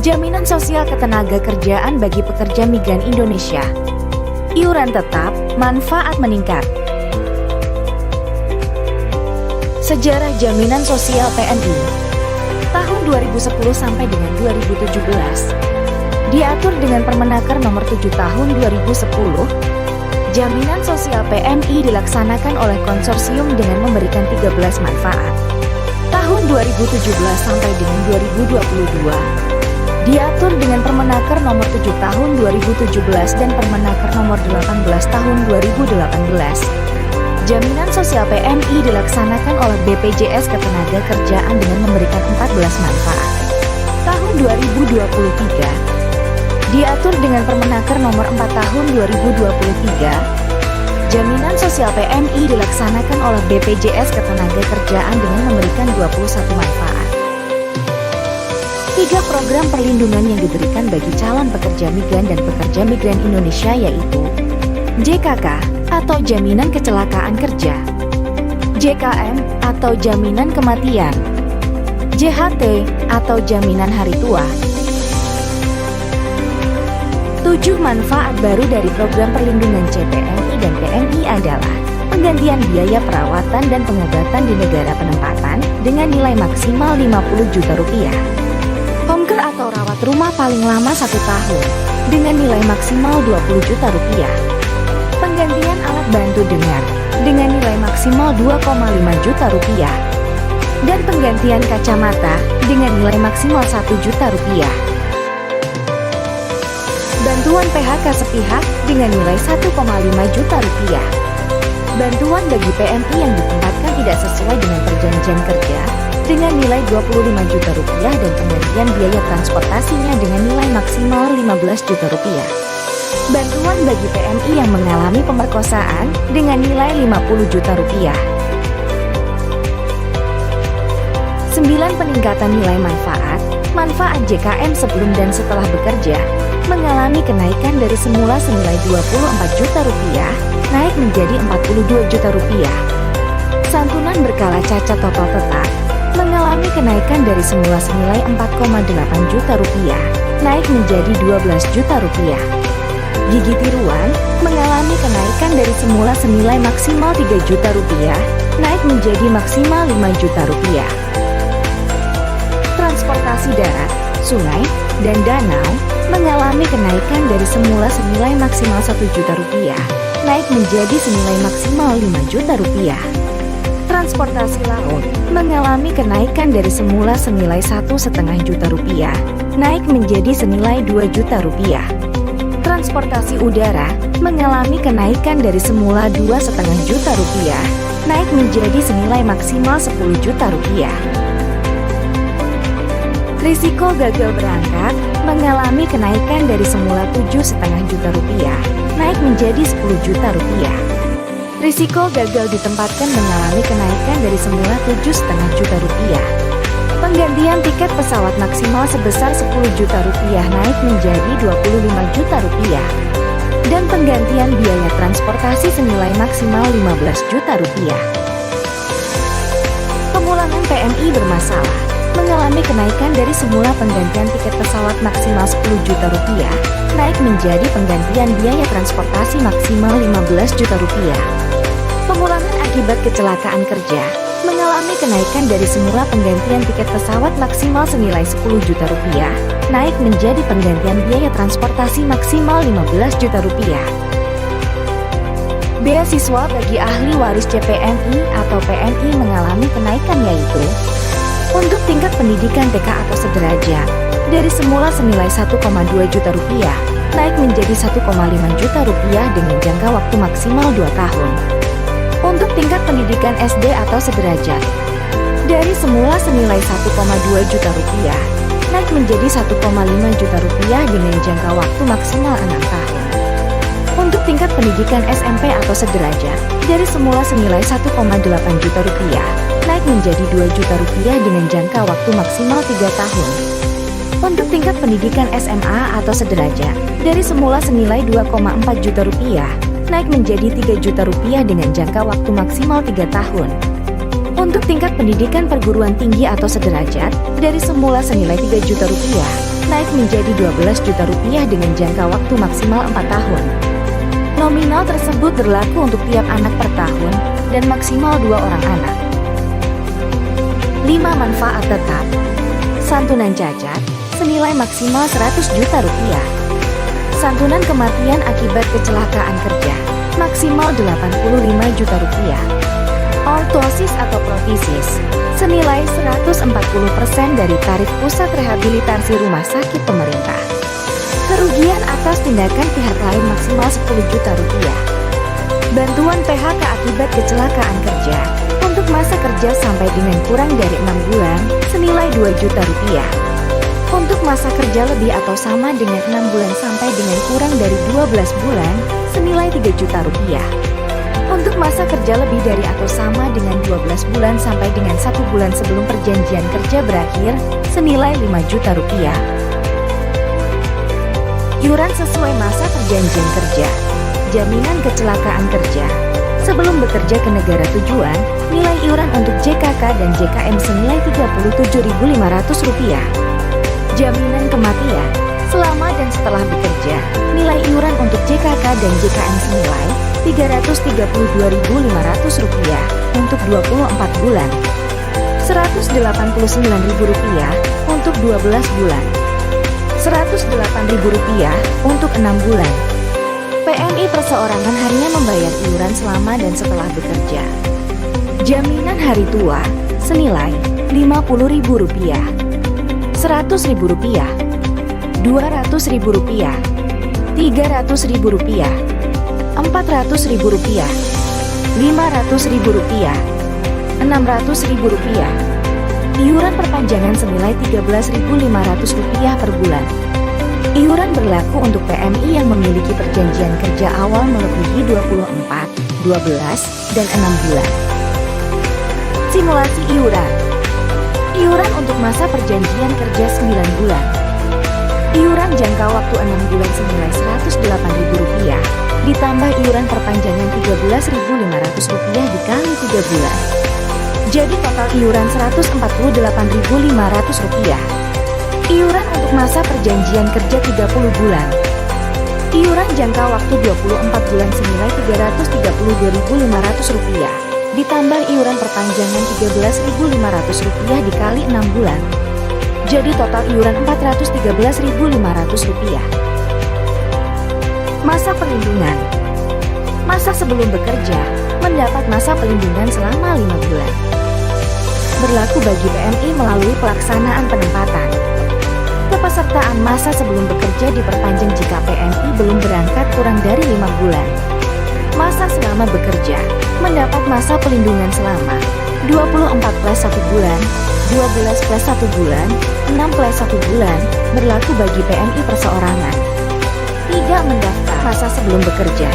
Jaminan Sosial Ketenagakerjaan bagi pekerja migran Indonesia. Iuran tetap, manfaat meningkat. Sejarah Jaminan Sosial PNI. Tahun 2010 sampai dengan 2017. Diatur dengan Permenaker Nomor 7 Tahun 2010. Jaminan Sosial PNI dilaksanakan oleh konsorsium dengan memberikan 13 manfaat. Tahun 2017 sampai dengan 2022. Diatur dengan Permenaker Nomor 7 Tahun 2017 dan Permenaker Nomor 18 Tahun 2018. Jaminan Sosial PNI dilaksanakan oleh BPJS Ketenagakerjaan dengan memberikan 14 manfaat. Tahun 2023. Diatur dengan Permenaker Nomor 4 Tahun 2023. Jaminan Sosial PNI dilaksanakan oleh BPJS Ketenagakerjaan dengan memberikan 21 manfaat. 3 program perlindungan yang diberikan bagi calon pekerja migran dan pekerja migran Indonesia yaitu JKK atau Jaminan Kecelakaan Kerja, JKM atau Jaminan Kematian, JHT atau Jaminan Hari Tua. 7 manfaat baru dari program perlindungan CPNI dan PNI adalah penggantian biaya perawatan dan pengobatan di negara penempatan dengan nilai maksimal 50 juta rupiah. Home care atau rawat rumah paling lama 1 tahun dengan nilai maksimal 20 juta rupiah. Penggantian alat bantu dengar dengan nilai maksimal 2,5 juta rupiah. Dan penggantian kacamata dengan nilai maksimal 1 juta rupiah. Bantuan PHK sepihak dengan nilai 1,5 juta rupiah. Bantuan bagi PMI yang ditempatkan tidak sesuai dengan perjanjian kerja dengan nilai 25 juta rupiah dan penggantian biaya transportasinya dengan nilai maksimal 15 juta rupiah. Bantuan bagi PMI yang mengalami pemerkosaan dengan nilai 50 juta rupiah. 9 peningkatan nilai manfaat. Manfaat JKM sebelum dan setelah bekerja mengalami kenaikan dari semula senilai 24 juta rupiah naik menjadi 42 juta rupiah. Santunan berkala cacat total tetap mengalami kenaikan dari semula senilai 4,8 juta rupiah naik menjadi 12 juta rupiah. Gigi tiruan mengalami kenaikan dari semula senilai maksimal 3 juta rupiah naik menjadi maksimal 5 juta rupiah. Transportasi darat, sungai, dan danau mengalami kenaikan dari semula senilai maksimal 1 juta rupiah naik menjadi senilai maksimal 5 juta rupiah. Transportasi laut mengalami kenaikan dari semula senilai 1,5 juta rupiah naik menjadi senilai 2 juta rupiah. Transportasi udara mengalami kenaikan dari semula 2,5 juta rupiah naik menjadi senilai maksimal 10 juta rupiah. Risiko gagal berangkat mengalami kenaikan dari semula 7,5 juta rupiah naik menjadi 10 juta rupiah. Risiko gagal ditempatkan mengalami kenaikan dari semula 7,5 juta rupiah. Penggantian tiket pesawat maksimal sebesar 10 juta rupiah naik menjadi 25 juta rupiah. Dan penggantian biaya transportasi senilai maksimal 15 juta rupiah. Pemulangan PMI bermasalah mengalami kenaikan dari semula penggantian tiket pesawat maksimal 10 juta rupiah naik menjadi penggantian biaya transportasi maksimal 15 juta rupiah. Pemulangan akibat kecelakaan kerja mengalami kenaikan dari semula penggantian tiket pesawat maksimal senilai 10 juta rupiah naik menjadi penggantian biaya transportasi maksimal 15 juta rupiah. Beasiswa bagi ahli waris CPNI atau PNI mengalami kenaikan yaitu untuk tingkat pendidikan TK atau sederajat dari semula senilai 1,2 juta rupiah naik menjadi 1,5 juta rupiah dengan jangka waktu maksimal 2 tahun. Untuk tingkat pendidikan SD atau sederajat dari semula senilai 1,2 juta rupiah naik menjadi 1,5 juta rupiah dengan jangka waktu maksimal 6 tahun. Untuk tingkat pendidikan SMP atau sederajat dari semula senilai 1,8 juta rupiah naik menjadi 2 juta rupiah dengan jangka waktu maksimal 3 tahun. Untuk tingkat pendidikan SMA atau sederajat dari semula senilai 2,4 juta rupiah naik menjadi 3 juta rupiah dengan jangka waktu maksimal 3 tahun. Untuk tingkat pendidikan perguruan tinggi atau sederajat, dari semula senilai 3 juta rupiah, naik menjadi 12 juta rupiah dengan jangka waktu maksimal 4 tahun. Nominal tersebut berlaku untuk tiap anak per tahun, dan maksimal 2 orang anak. 5 manfaat tetap. Santunan cacat, senilai maksimal 100 juta rupiah. Santunan kematian akibat kecelakaan kerja, maksimal 85 juta rupiah. Ortosis atau protesis, senilai 140% dari tarif pusat rehabilitasi rumah sakit pemerintah. Kerugian atas tindakan pihak lain maksimal 10 juta rupiah. Bantuan PHK akibat kecelakaan kerja, untuk masa kerja sampai dengan kurang dari 6 bulan, senilai 2 juta rupiah. Untuk masa kerja lebih atau sama dengan 6 bulan sampai dengan kurang dari 12 bulan, senilai 3 juta rupiah. Untuk masa kerja lebih dari atau sama dengan 12 bulan sampai dengan 1 bulan sebelum perjanjian kerja berakhir, senilai 5 juta rupiah. Iuran sesuai masa perjanjian kerja. Jaminan kecelakaan kerja. Sebelum bekerja ke negara tujuan, nilai iuran untuk JKK dan JKM senilai Rp37.500. Jaminan kematian. Selama dan setelah bekerja, nilai iuran untuk JKK dan JKM senilai Rp332.500 untuk 24 bulan, Rp189.000 untuk 12 bulan, Rp108.000 untuk 6 bulan. PNI perseorangan hanya membayar iuran selama dan setelah bekerja. Jaminan hari tua senilai Rp50.000, Rp100.000, Rp200.000, Rp300.000, Rp400.000, Rp500.000, Rp600.000. Iuran perpanjangan senilai Rp13.500 per bulan. Iuran berlaku untuk PMI yang memiliki perjanjian kerja awal melebihi 24, 12, dan 6 bulan. Simulasi iuran. Iuran untuk masa perjanjian kerja 9 bulan. Iuran jangka waktu 6 bulan senilai Rp108.000, ditambah iuran perpanjangan Rp13.500 dikali 3 bulan. Jadi total iuran Rp148.500. Iuran untuk masa perjanjian kerja 30 bulan. Iuran jangka waktu 24 bulan senilai Rp332.500, ditambah iuran perpanjangan Rp13.500 dikali 6 bulan. Jadi total iuran Rp413.500. Masa perlindungan. Masa sebelum bekerja, mendapat masa perlindungan selama 5 bulan. Berlaku bagi PMI melalui pelaksanaan penempatan. Kepesertaan masa sebelum bekerja diperpanjang jika PMI belum berangkat kurang dari 5 bulan. Masa selama bekerja, mendapat masa pelindungan selama 24 plus 1 bulan, 12 plus 1 bulan, 6 plus 1 bulan, berlaku bagi PMI perseorangan. Tidak mendaftar masa sebelum bekerja.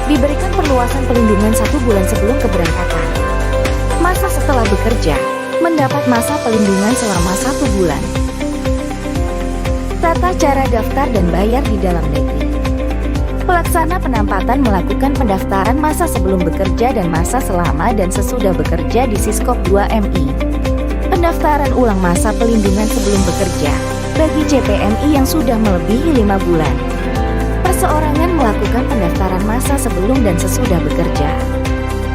Diberikan perluasan pelindungan 1 bulan sebelum keberangkatan. Masa setelah bekerja, mendapat masa pelindungan selama 1 bulan. Tata cara daftar dan bayar di dalam negeri. Pelaksana penempatan melakukan pendaftaran masa sebelum bekerja dan masa selama dan sesudah bekerja di Siskop 2 MI. Pendaftaran ulang masa pelindungan sebelum bekerja bagi CPNI yang sudah melebihi 5 bulan. Perseorangan melakukan pendaftaran masa sebelum dan sesudah bekerja.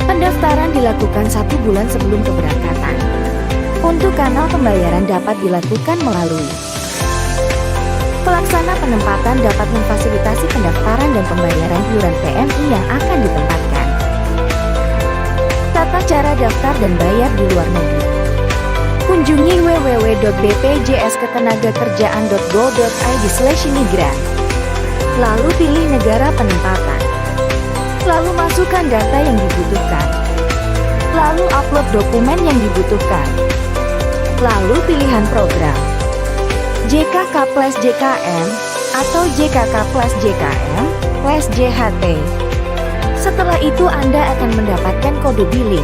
Pendaftaran dilakukan 1 bulan sebelum keberangkatan. Untuk kanal pembayaran dapat dilakukan melalui pelaksana penempatan dapat memfasilitasi pendaftaran dan pembayaran iuran PMI yang akan ditempatkan. Tata cara daftar dan bayar di luar negeri. Kunjungi www.bpjsketenagakerjaan.go.id/migran. Lalu pilih negara penempatan. Lalu masukkan data yang dibutuhkan. Lalu upload dokumen yang dibutuhkan. Lalu pilihan program. JKK plus JKM atau JKK plus JKM plus JHT. Setelah itu Anda akan mendapatkan kode billing.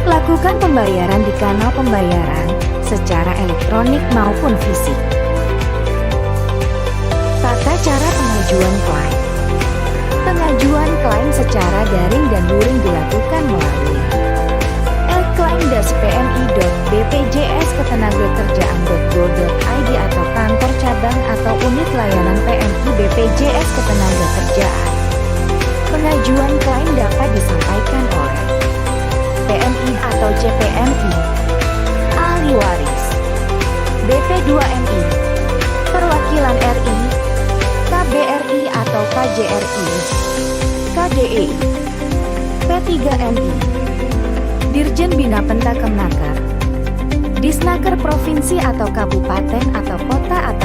Lakukan pembayaran di kanal pembayaran secara elektronik maupun fisik. Tata cara pengajuan klaim. Pengajuan klaim secara daring dan luring dilakukan melalui Ketenagakerjaan. Pengajuan klaim dapat disampaikan oleh PMI atau JPMI, ahli waris, BP2MI, perwakilan RI, KBRI atau KJRI, KDEI, P3MI, Dirjen Bina Penta Kemnaker, Disnaker Provinsi atau Kabupaten atau Kota